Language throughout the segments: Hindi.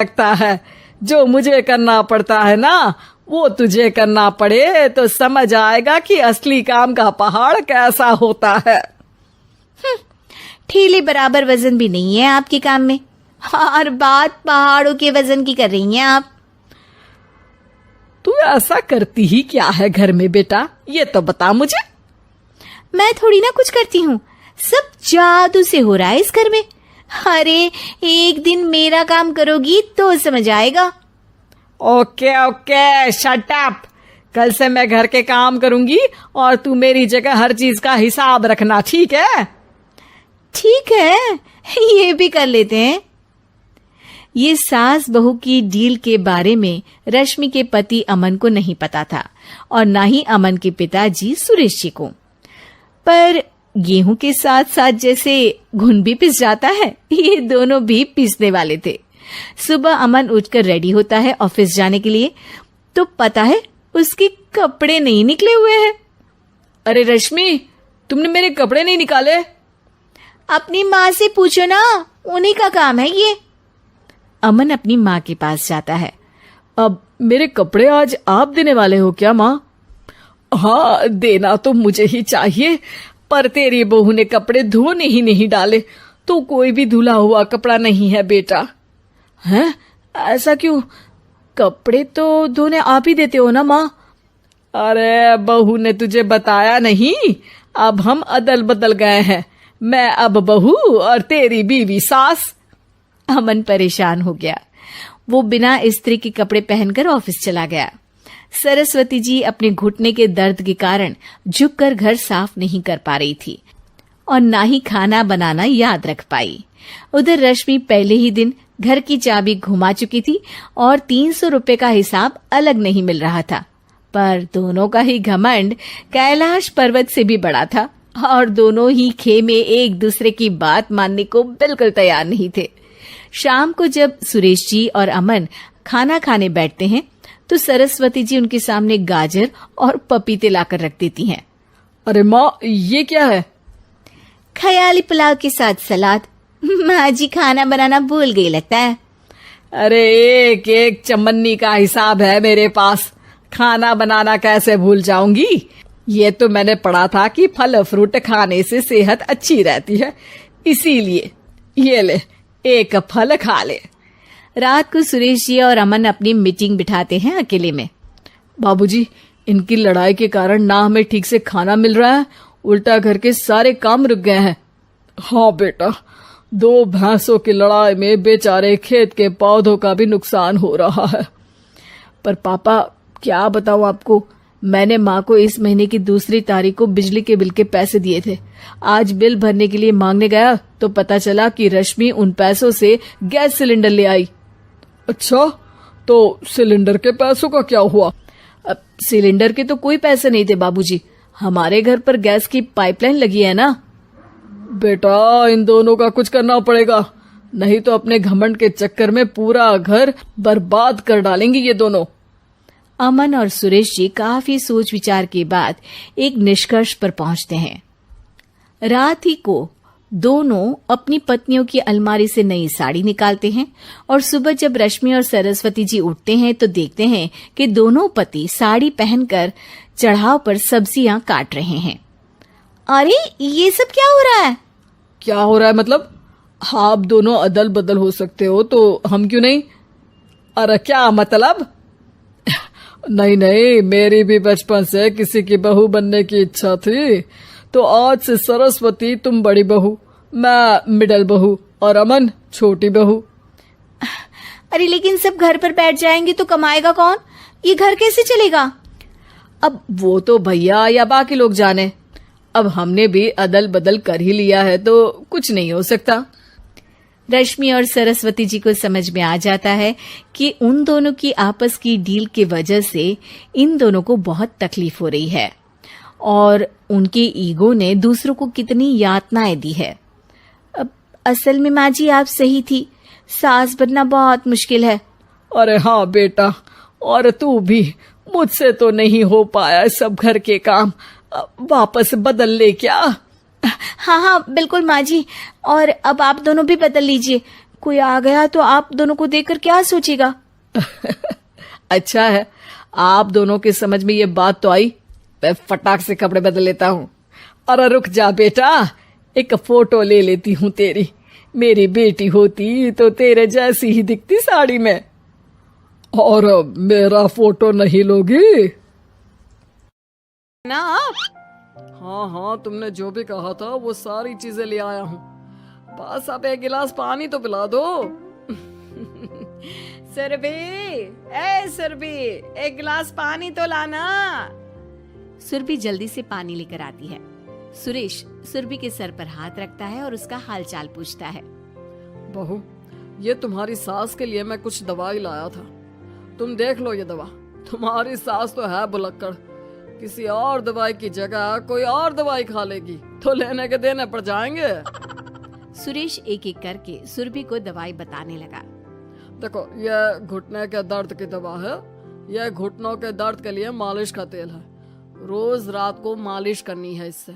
लगता है जो मुझे करना पड़ता है ना वो तुझे करना पड़े तो समझ आएगा कि असली काम का पहाड़ कैसा होता है। ठेले बराबर वजन भी नहीं है आपके काम में, हर बात पहाड़ों के वजन की कर रही हैं आप। तू ऐसा करती ही क्या है घर में बेटा, ये तो बता मुझे। मैं थोड़ी ना कुछ करती हूँ, सब जादू से हो रहा है इस घर में। अरे एक दिन मेरा काम करोगी तो समझ आएगा। Okay okay shut up. कल से मैं घर के काम करूंगी और तू मेरी जगह हर चीज का हिसाब रखना, ठीक है? ठीक है, ये भी कर लेते हैं। ये सास बहू की डील के बारे में रश्मि के पति अमन को नहीं पता था और ना ही अमन के पिताजी सुरेश जी को। पर गेहूं के साथ साथ जैसे घुन भी पिस जाता है, ये दोनों भी पिसने वाले थे। सुबह अमन उठकर रेडी होता है ऑफिस जाने के लिए, तो पता है उसके कपड़े नहीं निकले हुए हैं। अरे रश्मि, तुमने मेरे कपड़े नहीं निकाले? अपनी माँ से पूछो ना, उन्हीं का काम है ये। अमन अपनी माँ के पास जाता है। अब मेरे कपड़े आज आप देने वाले हो क्या माँ? हाँ, देना तो मुझे ही चाहिए, पर तेरी बहू ने कपड़े धोने ही नहीं डाले, तो कोई भी धुला हुआ कपड़ा नहीं है बेटा। हैं? ऐसा क्यों? कपड़े तो धोने आप ही देते हो ना माँ? अरे बहू ने तुझे बताया नहीं, अब हम अदल बदल गए हैं, मैं अब बहू और तेरी बीवी सास। अमन परेशान हो गया। वो बिना इस्त्री के कपड़े पहनकर ऑफिस चला गया। सरस्वती जी अपने घुटने के दर्द के कारण झुककर घर साफ नहीं कर पा रही थी और ना ही खाना बनाना याद रख पाई। उधर रश्मि पहले ही दिन घर की चाबी घुमा चुकी थी और 300 रुपए का हिसाब अलग नहीं मिल रहा था। पर दोनों का ही घमंड कैलाश पर्वत से भी बड़ा था और दोनों ही खेमे एक दूसरे की बात मानने को बिल्कुल तैयार नहीं थे। शाम को जब सुरेश जी और अमन खाना खाने बैठते हैं तो सरस्वती जी उनके सामने गाजर और पपीते लाकर रख देती हैं। अरे माँ, ये क्या है? ख्याली पुलाव के साथ सलाद। माँ जी खाना बनाना भूल गई लगता है। अरे एक एक चमन्नी का हिसाब है मेरे पास, खाना बनाना कैसे भूल जाऊंगी? ये तो मैंने पढ़ा था कि फल फ्रूट खाने से सेहत अच्छी रहती है, इसीलिए ये ले एक फल खा ले। रात को सुरेश जी और अमन अपनी मीटिंग बिठाते हैं अकेले में। बाबूजी, इनकी लड़ाई के कारण ना हमें ठीक से खाना मिल रहा है, उल्टा घर के सारे काम रुक गए हैं। हाँ बेटा, 2 भैंसों की लड़ाई में बेचारे खेत के पौधों का भी नुकसान हो रहा है। पर पापा क्या बताऊं आपको, मैंने माँ को इस महीने की 2 तारीख को बिजली के बिल के पैसे दिए थे। आज बिल भरने के लिए मांगने गया तो पता चला कि रश्मि उन पैसों से गैस सिलेंडर ले आई। अच्छा, तो सिलेंडर के पैसों का क्या हुआ? अब सिलेंडर के तो कोई पैसे नहीं थे बाबूजी, हमारे घर पर गैस की पाइपलाइन लगी है ना। बेटा, इन दोनों का कुछ करना पड़ेगा, नहीं तो अपने घमंड के चक्कर में पूरा घर बर्बाद कर डालेंगी ये दोनों। अमन और सुरेश जी काफी सोच विचार के बाद एक निष्कर्ष पर पहुंचते हैं। रात ही को दोनों अपनी पत्नियों की अलमारी से नई साड़ी निकालते हैं और सुबह जब रश्मि और सरस्वती जी उठते हैं तो देखते हैं कि दोनों पति साड़ी पहनकर चढ़ाव पर सब्जियां काट रहे हैं। अरे ये सब क्या हो रहा है? क्या हो रहा है मतलब? आप दोनों अदल बदल हो सकते हो तो हम क्यों नहीं? अरे क्या मतलब? नहीं नहीं, मेरी भी बचपन से किसी की बहू बनने की इच्छा थी, तो आज से सरस्वती तुम बड़ी बहू, मैं मिडल बहू और अमन छोटी बहू। अरे लेकिन सब घर पर बैठ जाएंगे तो कमाएगा कौन? ये घर कैसे चलेगा? अब वो तो भैया या बाकी लोग जाने, अब हमने भी अदल बदल कर ही लिया है तो कुछ नहीं हो सकता। रश्मि और सरस्वती जी को समझ में आ जाता है कि उन दोनों की आपस की डील के वजह से इन दोनों को बहुत तकलीफ हो रही है और उनके ईगो ने दूसरों को कितनी यातनाएं दी है। अब असल में माँ जी आप सही थी, सास बनना बहुत मुश्किल है। अरे हाँ बेटा, और तू भी, मुझसे तो नहीं हो पाया सब घर के काम, वापस बदल ले क्या? हाँ हाँ बिल्कुल माँ जी, और अब आप दोनों भी बदल लीजिए, कोई आ गया तो आप दोनों को देखकर क्या सोचेगा? अच्छा है, आप दोनों की समझ में ये बात तो आई। मैं फटाक से कपड़े बदल लेता हूँ। अरे रुक जा बेटा, एक फोटो ले लेती हूँ तेरी। मेरी बेटी होती तो तेरे जैसी ही दिखती साड़ी में। और मेरा फोटो नहीं लोगी ना आप? हाँ हाँ, तुमने जो भी कहा था वो सारी चीजें ले आया हूँ। बस अब एक गिलास पानी तो पिला दो। सुरभि, ए सुरभि, एक गिलास पानी तो लाना। सुरभि जल्दी से पानी लेकर आती है। सुरेश सुरभि के सर पर हाथ रखता है और उसका हालचाल पूछता है। बहू, ये तुम्हारी सास के लिए मैं कुछ दवाई लाया था। तुम देख लो ये दवा। तुम्हारी सास तो है बुलक्कड़, किसी और दवाई की जगह कोई और दवाई खा लेगी तो लेने के देने पड़ जाएंगे। सुरेश एक एक करके सुरभि को दवाई बताने लगा। देखो, ये घुटने के दर्द की दवा है। यह घुटनों के दर्द के लिए मालिश का तेल है। रोज रात को मालिश करनी है इससे।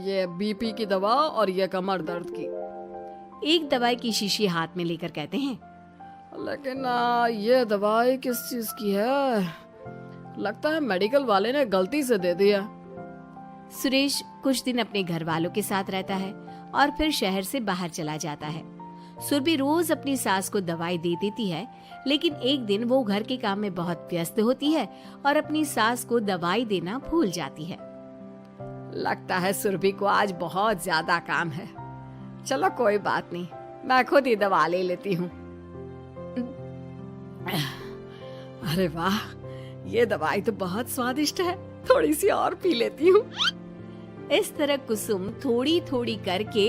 ये बीपी की दवा और ये कमर दर्द की। एक दवाई की शीशी हाथ में लेकर कहते हैं, लेकिन ये दवाई किस चीज की है? लगता है मेडिकल वाले ने गलती से दे दिया। सुरेश कुछ दिन अपने घर वालों के साथ रहता है और फिर शहर से बाहर चला जाता है। सुरभि रोज अपनी सास को दवाई दे देती है, लेकिन एक दिन वो घर के काम में बहुत व्यस्त होती है और अपनी सास को दवाई देना भूल जाती है। लगता है सुरभि को आज बहुत ज्यादा काम है। चलो कोई बात नहीं, मैं खुद ही दवा ले लेती हूँ। अरे वाह, ये दवाई तो बहुत स्वादिष्ट है। थोड़ी सी और पी लेती हूँ। इस तरह कुसुम थोड़ी थोड़ी करके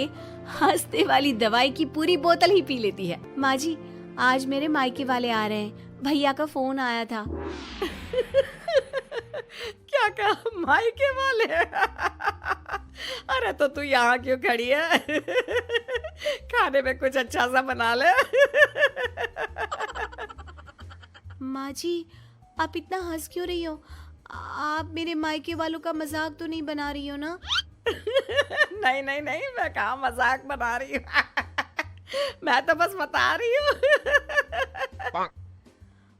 हंसते वाली दवाई की पूरी बोतल ही पी लेती है। माँ जी, आज मेरे मायके वाले आ रहे हैं, भैया का फोन आया था। क्या कहा, मायके वाले? अरे तो तू यहाँ क्यों खड़ी है? खाने में कुछ अच्छा सा बना ले। माँ जी, आप इतना हंस क्यों रही हो? आप मेरे मायके वालों का मजाक तो नहीं बना रही हो ना? नहीं नहीं नहीं, मैं कहाँ मजाक बना रही हूँ। मैं तो बस बता रही हूँ।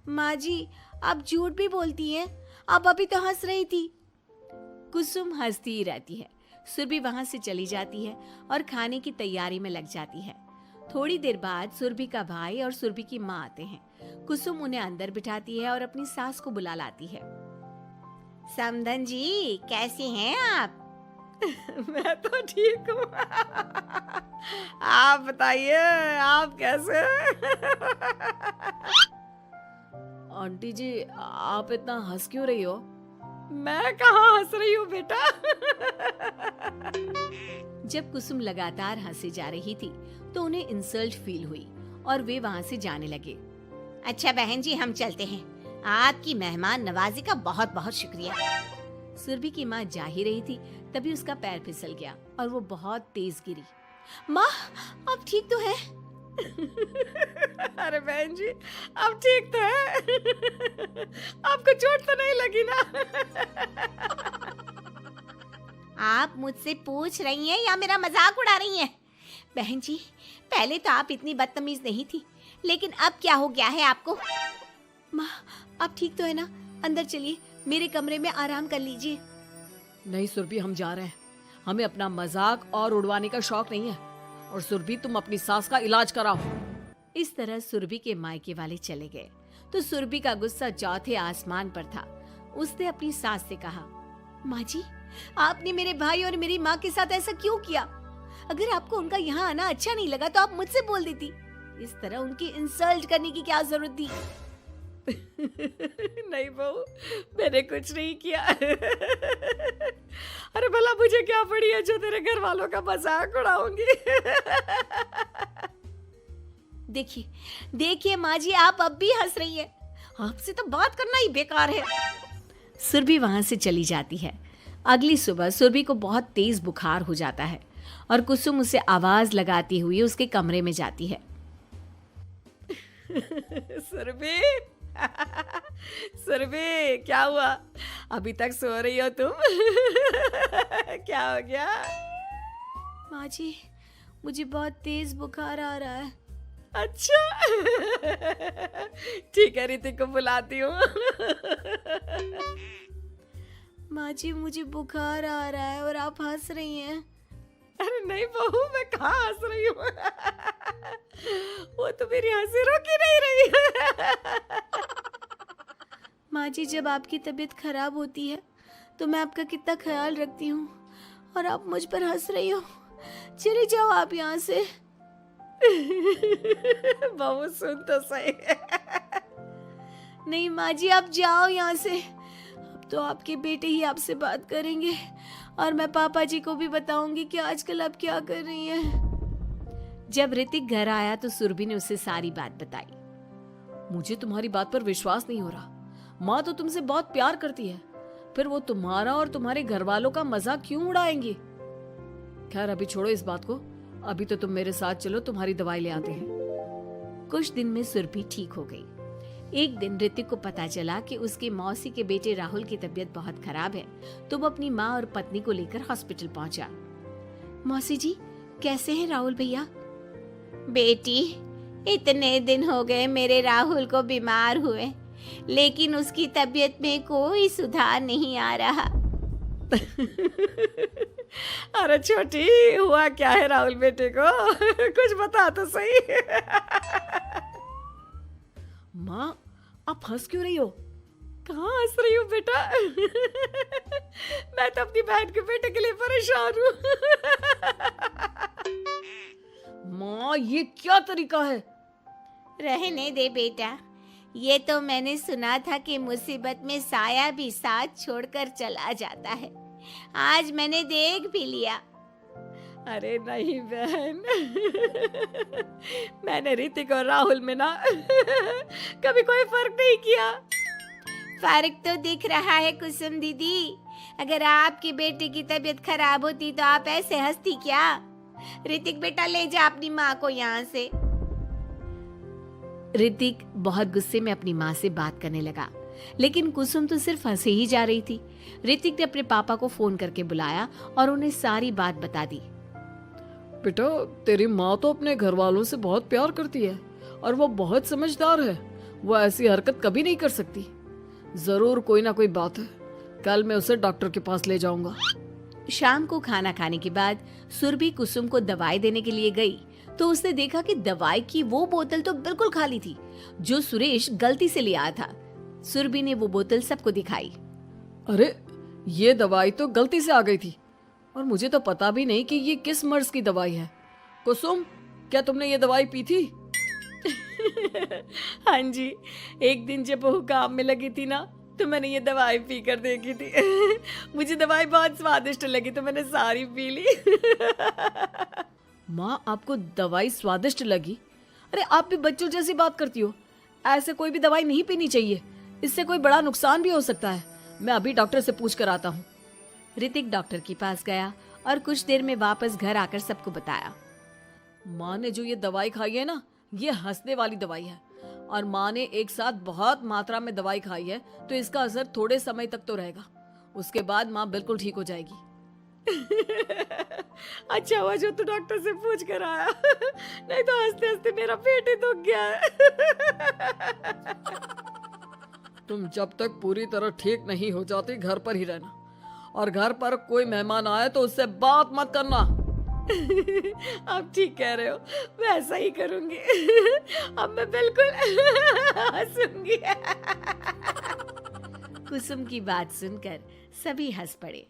माँ जी, आप झूठ भी बोलती हैं। आप अभी तो हंस रही थी। कुसुम हंसती ही रहती है। सुरभि वहां से चली जाती है और खाने की तैयारी में लग जाती है। थोड़ी देर बाद सुरभि का भाई और सुरभि की माँ आते हैं। कुसुम उन्हें अंदर बिठाती है और अपनी सास को बुला लाती है। समधन जी, कैसी हैं आप? मैं तो ठीक हूँ। आप बताइए, आप कैसे? आंटी जी, आप इतना हंस क्यों रही हो? मैं कहाँ हंस रही हूँ बेटा। जब कुसुम लगातार हंसे जा रही थी तो उन्हें इंसल्ट फील हुई और वे वहां से जाने लगे। अच्छा बहन जी, हम चलते हैं। आपकी मेहमान नवाजी का बहुत बहुत शुक्रिया। सुरभि की माँ जा ही रही थी, तभी उसका पैर फिसल गया और वो बहुत तेज गिरी। माँ, आप ठीक तो हैं? अरे बहन जी, आप ठीक तो है? आपको चोट तो नहीं लगी ना? आप मुझसे पूछ रही हैं या मेरा मजाक उड़ा रही हैं? बहन जी, पहले तो आप इतनी बदतमीज नहीं थी, लेकिन अब क्या हो गया है आपको? माँ, आप ठीक तो है ना? अंदर चलिए, मेरे कमरे में आराम कर लीजिए। नहीं सुरभि, हम जा रहे हैं। हमें अपना मजाक और उड़वाने का शौक नहीं है। और सुरभि, तुम अपनी सास का इलाज कराओ। इस तरह सुरभि के मायके वाले चले गए तो सुरभि का गुस्सा चौथे आसमान पर था। उसने अपनी सास से कहा, माँ जी, आपने मेरे भाई और मेरी माँ के साथ ऐसा क्यों किया? अगर आपको उनका यहाँ आना अच्छा नहीं लगा तो आप मुझसे बोल देती। इस तरह उनकी इंसल्ट करने की क्या जरूरत थी? नहीं बहू, मैंने कुछ नहीं किया। अरे भला मुझे क्या पड़ी है जो तेरे घर वालों का मजाक उड़ाऊंगी? देखिए देखिए माँ जी, आप अब भी हंस रही हैं। आपसे तो बात करना ही बेकार है। सुरभि वहां से चली जाती है। अगली सुबह सुरभि को बहुत तेज बुखार हो जाता है और कुसुम उसे आवाज लगाती हुई उसके कमरे में जाती है। सुरभि, सुरभि, क्या हुआ? अभी तक सो रही हो तुम? क्या हो गया? माँ जी, मुझे बहुत तेज बुखार आ रहा है। अच्छा ठीक है, ऋतिक को बुलाती हूँ। माँ जी मुझे बुखार आ रहा है और आप हंस रही हैं। अरे नहीं बहू, मैं कहाँ हंस रही हूँ। वो तो मेरी हंसी रोक ही नहीं रही है। माँ जी जब आपकी तबीयत खराब होती है तो मैं आपका कितना ख्याल रखती हूँ और आप मुझ पर हंस रही हो। चले जाओ आप यहाँ से। बहू सुन तो सही। नहीं माँ जी आप जाओ यहाँ से। अब तो आपके बेटे ही आपसे बात करेंगे और मैं पापा जी को भी बताऊंगी कि आजकल आप क्या कर रही हैं। जब ऋतिक घर आया तो सुरभि ने उसे सारी बात बताई। मुझे तुम्हारी बात पर विश्वास नहीं हो रहा। माँ तो तुमसे बहुत प्यार करती है, फिर वो तुम्हारा और तुम्हारे घर वालों का मजाक क्यों उड़ाएंगी? खैर अभी छोड़ो इस बात को, अभी तो तुम मेरे साथ चलो, तुम्हारी दवाई ले आते हैं। कुछ दिन में सुरभि ठीक हो गई। एक दिन ऋतिक को पता चला कि उसकी मौसी के बेटे राहुल की तबीयत बहुत खराब है, तो वो अपनी माँ और पत्नी को लेकर हॉस्पिटल पहुंचा। मौसी जी कैसे हैं राहुल भैया? बेटी इतने दिन हो गए मेरे राहुल को बीमार हुए, लेकिन उसकी तबीयत में कोई सुधार नहीं आ रहा। अरे छोटी, हुआ क्या है राहुल बेटे को? कुछ बता तो सही। माँ आप हंस क्यों रही हो? कहाँ हंस रही हो बेटा? मैं तो अपनी बहन के बेटे के लिए परेशान हूँ। माँ ये क्या तरीका है? रहने दे बेटा, ये तो मैंने सुना था कि मुसीबत में साया भी साथ छोड़कर चला जाता है। आज मैंने देख भी लिया। अरे नहीं बहन, मैंने ऋतिक और राहुल में ना कभी कोई फर्क नहीं किया। फर्क तो दिख रहा है कुसुम दीदी। अगर आपके बेटे की तबीयत खराब होती तो आप ऐसे हंसती क्या? ऋतिक बेटा ले जा अपनी माँ को यहाँ से। ऋतिक बहुत गुस्से में अपनी माँ से बात करने लगा, लेकिन कुसुम तो सिर्फ हंसे ही जा रही थी। ऋतिक ने अपने पापा को फोन करके बुलाया और उन्हें सारी बात बता दी। बेटा तेरी माँ तो अपने घर वालों से बहुत प्यार करती है और वो बहुत समझदार है। वो ऐसी हरकत कभी नहीं कर सकती। जरूर कोई ना कोई बात है। कल मैं उसे डॉक्टर के पास ले जाऊंगा। शाम को खाना खाने के बाद सुरभि कुसुम को दवाई देने के लिए गई तो उसने देखा कि दवाई की वो बोतल तो बिल्कुल खाली थी जो सुरेश गलती से ले आया था। सुरभि ने वो बोतल सबको दिखाई। अरे ये दवाई तो गलती से आ गई थी और मुझे तो पता भी नहीं कि ये किस मर्ज की दवाई है। कुसुम क्या तुमने ये दवाई पी थी? हाँ जी, एक दिन जब बहू काम में लगी थी ना तो मैंने ये दवाई पी कर देखी थी। मुझे दवाई बहुत स्वादिष्ट लगी तो मैंने सारी पी ली। माँ आपको दवाई स्वादिष्ट लगी? अरे आप भी बच्चों जैसी बात करती हो। ऐसे कोई भी दवाई नहीं पीनी चाहिए, इससे कोई बड़ा नुकसान भी हो सकता है। मैं अभी डॉक्टर से पूछ कर आता हूँ। ऋतिक डॉक्टर के पास गया और कुछ देर में वापस घर आकर सबको बताया। माँ ने जो ये दवाई खाई है ना, ये हंसने वाली दवाई है और माँ ने एक साथ बहुत मात्रा में दवाई खाई है तो इसका असर थोड़े समय तक तो रहेगा। उसके बाद माँ बिल्कुल ठीक हो जाएगी। अच्छा हुआ जो तू डॉक्टर से पूछ कर आया, नहीं तो हंसते हंसते मेरा पेट ही दुख गया है। तुम जब तक पूरी तरह ठीक नहीं हो जाती घर पर ही रहना और घर पर कोई मेहमान आए तो उससे बात मत करना। आप ठीक कह रहे हो, मैं ऐसा ही करूंगी। अब मैं बिल्कुल हंसूंगी। कुसुम की बात सुनकर सभी हंस पड़े।